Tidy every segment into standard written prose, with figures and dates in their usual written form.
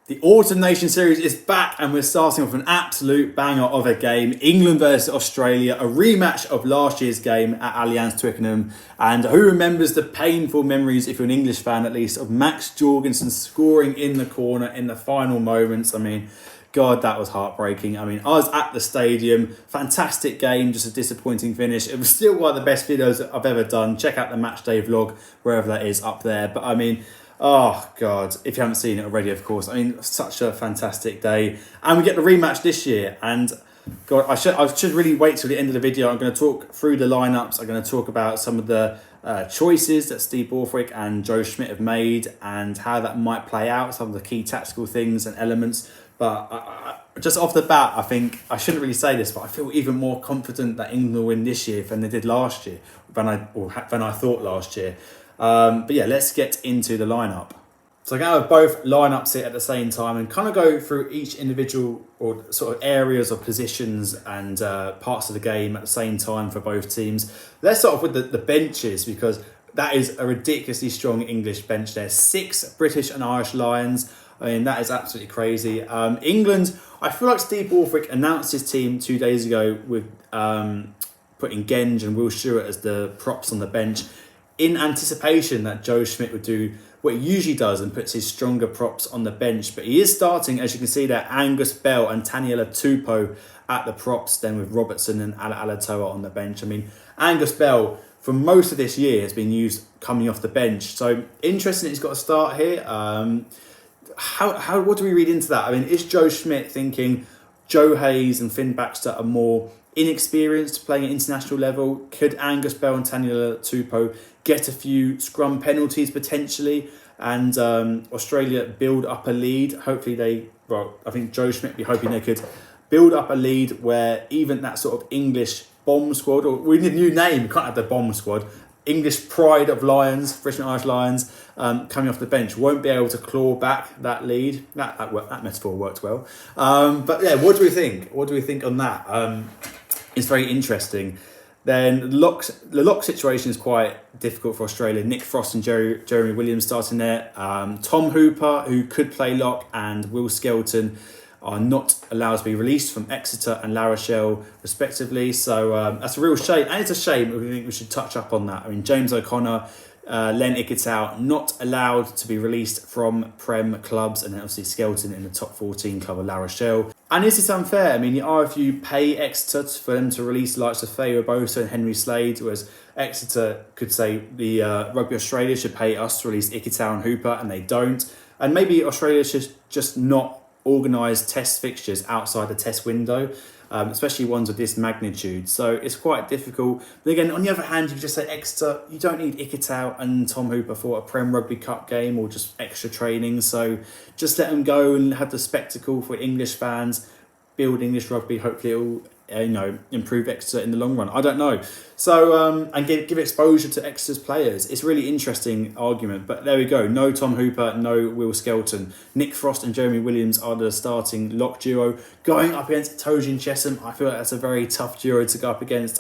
The Autumn Nation Series is back and we're starting off an absolute banger of a game. England versus Australia, a rematch of last year's game at Allianz Twickenham. And who remembers the painful memories, if you're an English fan at least, of Max Jorgensen scoring in the corner in the final moments. I mean, God, that was heartbreaking. I mean, I was at the stadium. Fantastic game, just a disappointing finish. It was still one of the best videos I've ever done. Check out the match day vlog, wherever that is up there. But I mean, oh God, if you haven't seen it already, of course. I mean, such a fantastic day. And we get the rematch this year. And God, I should really wait till the end of the video. I'm going to talk through the lineups. I'm going to talk about some of the choices that Steve Borthwick and Joe Schmidt have made and how that might play out, some of the key tactical things and elements. But just off the bat, I think I shouldn't really say this, but I feel even more confident that England will win this year than they did last year, than I thought last year. But yeah, let's get into the lineup. So I'm going to have both lineups here at the same time and kind of go through each individual or sort of areas of positions and parts of the game at the same time for both teams. Let's start off with the benches, because that is a ridiculously strong English bench there. 6 British and Irish Lions. I mean, that is absolutely crazy. England, I feel like Steve Borthwick announced his team 2 days ago with putting Genge and Will Stewart as the props on the bench in anticipation that Joe Schmidt would do what he usually does and puts his stronger props on the bench. But he is starting, as you can see there, Angus Bell and Taniela Tupou at the props, then with Robertson and Ala Alatoa on the bench. I mean, Angus Bell, for most of this year, has been used coming off the bench. So interesting that he's got a start here. What do we read into that? I mean, is Joe Schmidt thinking Joe Hayes and Finn Baxter are more inexperienced playing at international level? Could Angus Bell and Taniela Tupou get a few scrum penalties potentially, and Australia build up a lead? Hopefully I think Joe Schmidt would be hoping they could build up a lead where even that sort of English bomb squad, or we need a new name, we can't have the bomb squad, English pride of Lions, British and Irish Lions, coming off the bench, won't be able to claw back that lead. That metaphor worked well. But yeah, what do we think? What do we think on that? It's very interesting. Then the lock situation is quite difficult for Australia. Nick Frost and Jeremy Williams starting there. Tom Hooper, who could play lock, and Will Skelton are not allowed to be released from Exeter and La Rochelle, respectively. So that's a real shame. And it's a shame. We think we should touch up on that. I mean, James O'Connor, Len Ikitau, not allowed to be released from Prem clubs. And then obviously Skelton in the top 14 club of La Rochelle. And is this unfair? I mean, if you pay Exeter for them to release the likes of Faye Bosa and Henry Slade, whereas Exeter could say the Rugby Australia should pay us to release Ikitau and Hooper, and they don't. And maybe Australia should just not organise test fixtures outside the test window, especially ones of this magnitude. So it's quite difficult. But again, on the other hand, you can just say Exeter, you don't need Ikitau and Tom Hooper for a Prem Rugby Cup game or just extra training. So just let them go and have the spectacle for English fans, build English rugby. Hopefully it will improve Exeter in the long run. I don't know. So, and give exposure to Exeter's players. It's a really interesting argument, but there we go. No Tom Hooper, no Will Skelton. Nick Frost and Jeremy Williams are the starting lock duo. Going up against Tojin Chesham, I feel like that's a very tough duo to go up against.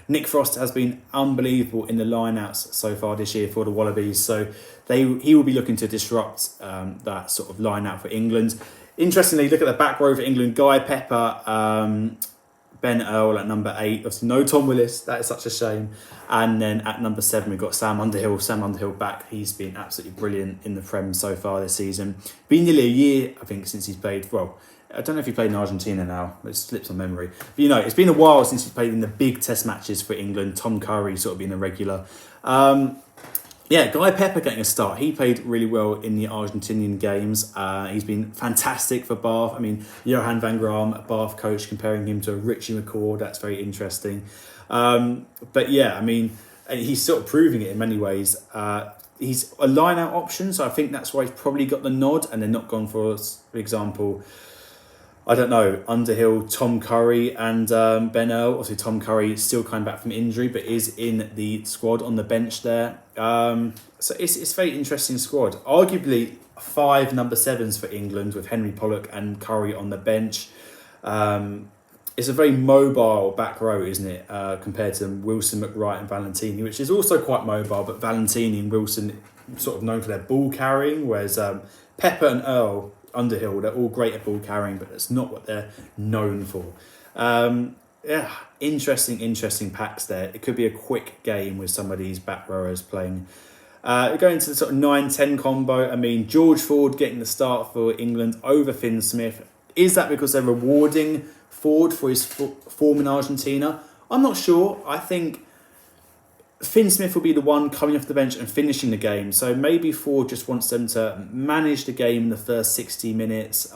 Nick Frost has been unbelievable in the line-outs so far this year for the Wallabies, so he will be looking to disrupt that sort of line-out for England. Interestingly, look at the back row for England. Guy Pepper, Ben Earl at number 8. Obviously, no Tom Willis. That is such a shame. And then at number 7, we've got Sam Underhill. Sam Underhill back. He's been absolutely brilliant in the Prem so far this season. Been nearly a year, I think, since he's played. Well, I don't know if he played in Argentina now. It slips on memory. But, it's been a while since he's played in the big test matches for England. Tom Curry sort of being a regular. Guy Pepper getting a start. He played really well in the Argentinian games. He's been fantastic for Bath. I mean, Johan van Graam, Bath coach, comparing him to Richie McCord. That's very interesting. He's sort of proving it in many ways. He's a line-out option, so I think that's why he's probably got the nod, and they're not gone for example, I don't know, Underhill, Tom Curry and Ben Earl. Obviously, Tom Curry is still coming back from injury, but is in the squad on the bench there. So it's a very interesting squad. Arguably 5 number 7s for England with Henry Pollock and Curry on the bench. It's a very mobile back row, isn't it, compared to Wilson, McWright and Valentini, which is also quite mobile, but Valentini and Wilson sort of known for their ball carrying, whereas Pepper and Earl Underhill. They're all great at ball carrying, but that's not what they're known for. Interesting packs there. It could be a quick game with some of these back rowers playing. Going to the sort of 9-10 combo, I mean, George Ford getting the start for England over Finn Smith. Is that because they're rewarding Ford for his form in Argentina? I'm not sure. I think Finn Smith will be the one coming off the bench and finishing the game. So maybe Ford just wants them to manage the game in the first 60 minutes.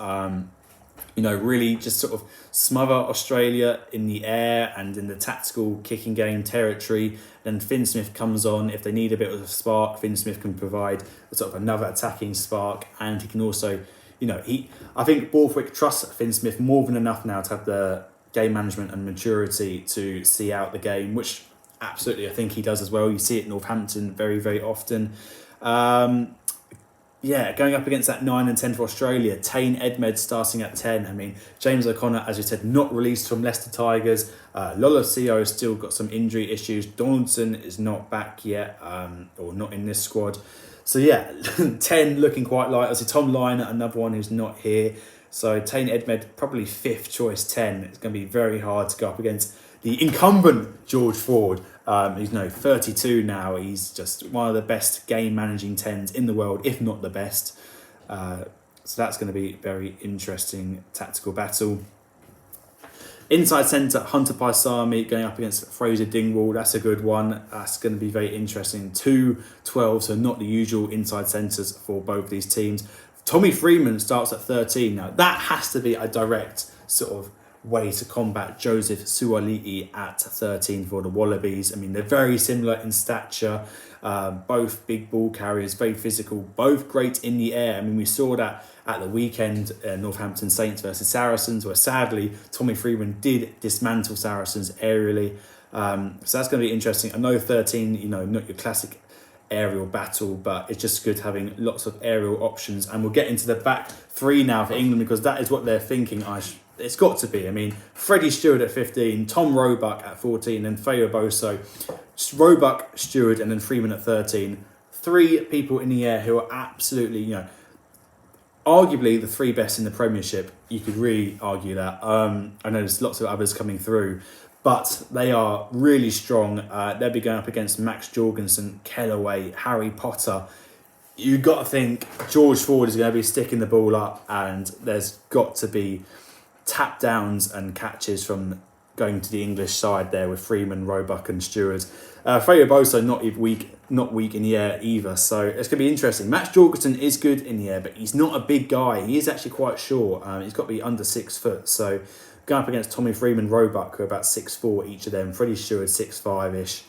Really just sort of smother Australia in the air and in the tactical kicking game territory. Then Finn Smith comes on. If they need a bit of a spark, Finn Smith can provide sort of another attacking spark. And he can also, I think Borthwick trusts Finn Smith more than enough now to have the game management and maturity to see out the game, which absolutely I think he does as well. You see it at Northampton very, very often. Going up against that 9 and 10 for Australia, Tane Edmed starting at 10. I mean, James O'Connor, as you said, not released from Leicester Tigers. Lolosio has still got some injury issues. Donaldson is not back yet, or not in this squad. So 10 looking quite light. Obviously, Tom Liner, another one who's not here. So Tane Edmed, probably 5th choice 10. It's going to be very hard to go up against the incumbent George Ford. He's 32 now. He's just one of the best game managing 10s in the world, if not the best. So that's going to be a very interesting tactical battle. Inside centre, Hunter Paisami going up against Fraser Dingwall. That's a good one. That's going to be very interesting. 2-12, so not the usual inside centres for both these teams. Tommy Freeman starts at 13 now. That has to be a direct sort of way to combat Joseph Suali'i at 13 for the Wallabies. I mean, they're very similar in stature, both big ball carriers, very physical, both great in the air. I mean, we saw that at the weekend, Northampton Saints versus Saracens, where sadly Tommy Freeman did dismantle Saracens aerially. So that's going to be interesting. I know 13, not your classic aerial battle, but it's just good having lots of aerial options. And we'll get into the back three now for England, because that is what they're thinking. It's got to be. I mean, Freddie Stewart at 15, Tom Roebuck at 14, and Feo Boso. Roebuck, Stewart, and then Freeman at 13. 3 people in the air who are absolutely, arguably the 3 best in the Premiership. You could really argue that. I know there's lots of others coming through, but they are really strong. They'll be going up against Max Jorgensen, Kellaway, Harry Potter. You've got to think George Ford is going to be sticking the ball up, and there's got to be tap downs and catches from going to the English side there with Freeman, Roebuck and Stewart. Freo Boso not weak in the air either, so it's going to be interesting. Max Jorgensen is good in the air, but he's not a big guy. He is actually quite short. He's got to be under 6 foot, so going up against Tommy Freeman, Roebuck, who are about 6'4" each of them. Freddie Stewart 6'5"-ish.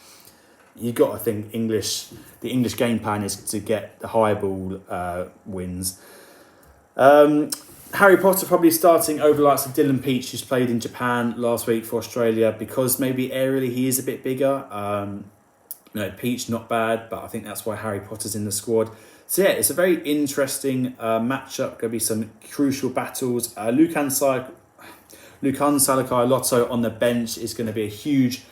You've got to think the English game plan is to get the high ball wins. Harry Potter probably starting over the likes of Dylan Peach, who's played in Japan last week for Australia, because maybe aerially he is a bit bigger. Peach not bad, but I think that's why Harry Potter's in the squad. So it's a very interesting matchup. Going to be some crucial battles. Lukan Salakai-Lotto on the bench is going to be a huge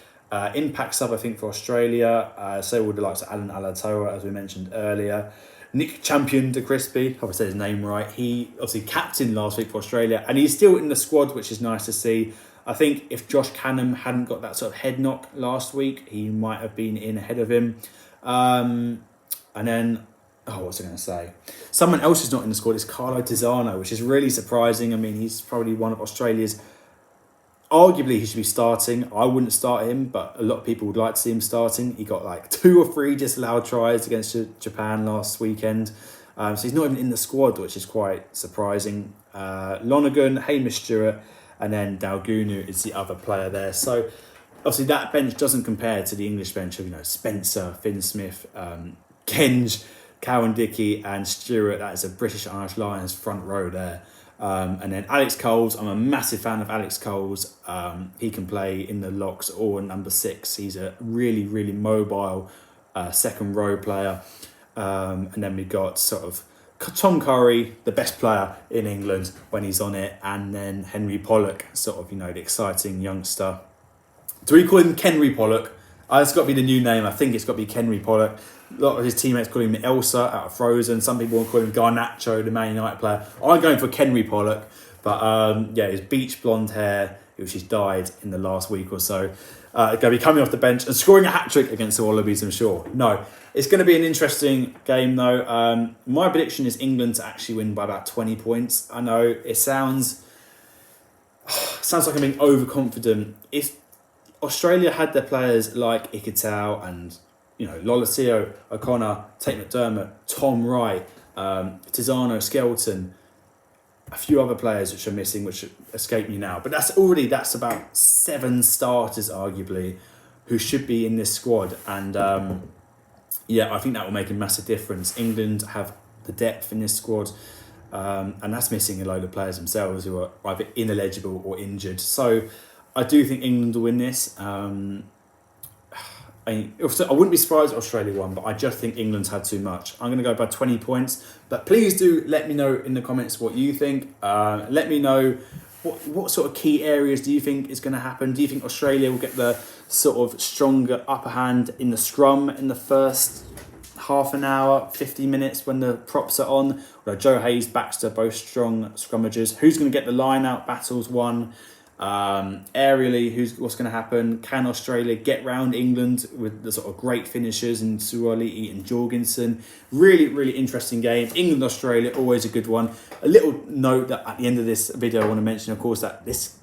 impact sub, I think, for Australia. So would the likes of Alan Alatoa, as we mentioned earlier. Nick Champion de Crispy, hope I said his name right. He obviously captained last week for Australia, and he's still in the squad, which is nice to see. I think if Josh Canham hadn't got that sort of head knock last week, he might have been in ahead of him. And then, what's I going to say? Someone else who's not in the squad is Carlo Tizzano, which is really surprising. I mean, he's probably one of Australia's... Arguably, he should be starting. I wouldn't start him, but a lot of people would like to see him starting. He got like 2 or 3 disallowed tries against Japan last weekend. So he's not even in the squad, which is quite surprising. Lonergan, Hamish Stewart, and then Dalgunu is the other player there. So obviously that bench doesn't compare to the English bench of Spencer, Finn Smith, Kenge, Cowan Dickey and Stewart. That is a British Irish Lions front row there. And then Alex Coles, I'm a massive fan of Alex Coles. He can play in the locks or number 6. He's a really, really mobile second row player. And then we got sort of Tom Curry, the best player in England when he's on it. And then Henry Pollock, sort of, the exciting youngster. Do we call him Kenry Pollock? It's got to be the new name. I think it's got to be Kenry Pollock. A lot of his teammates call him Elsa out of Frozen. Some people will call him Garnacho, the Man United player. I'm going for Kenry Pollock. But yeah, his beach blonde hair, which he's dyed in the last week or so, going to be coming off the bench and scoring a hat-trick against the Wallabies, I'm sure. No, it's going to be an interesting game, though. My prediction is England to actually win by about 20 points. I know it sounds like I'm being overconfident. If Australia had their players like Ikitau and, you know, Lolesio, O'Connor, Tate McDermott, Tom Wright, Tizano, Skelton, a few other players which are missing, which escape me now. But that's about 7 starters, arguably, who should be in this squad. And yeah, I think that will make a massive difference. England have the depth in this squad, and that's missing a load of players themselves who are either ineligible or injured. So I do think England will win this. I wouldn't be surprised if Australia won, but I just think England's had too much. I'm going to go by 20 points. But please do let me know in the comments what you think. Let me know what sort of key areas do you think is going to happen. Do you think Australia will get the sort of stronger upper hand in the scrum in the first half an hour, 50 minutes when the props are on? Or Joe Hayes, Baxter, both strong scrummagers. Who's going to get the line-out battles won? Aerially, what's going to happen? Can Australia get round England with the sort of great finishers in Suoliti and Jorgensen? Really, really interesting game. England-Australia, always a good one. A little note that at the end of this video I want to mention, of course, that this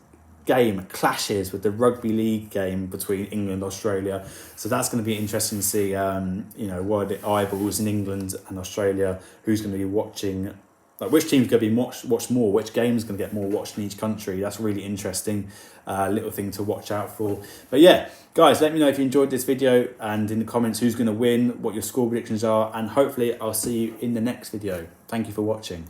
game clashes with the rugby league game between England and Australia. So that's going to be interesting to see, you know, what are the eyeballs in England and Australia, who's going to be watching. Like which team's going to be watched more, which game's going to get more watched in each country. That's really interesting, little thing to watch out for. But yeah, guys, let me know if you enjoyed this video and in the comments who's going to win, what your score predictions are, and hopefully I'll see you in the next video. Thank you for watching.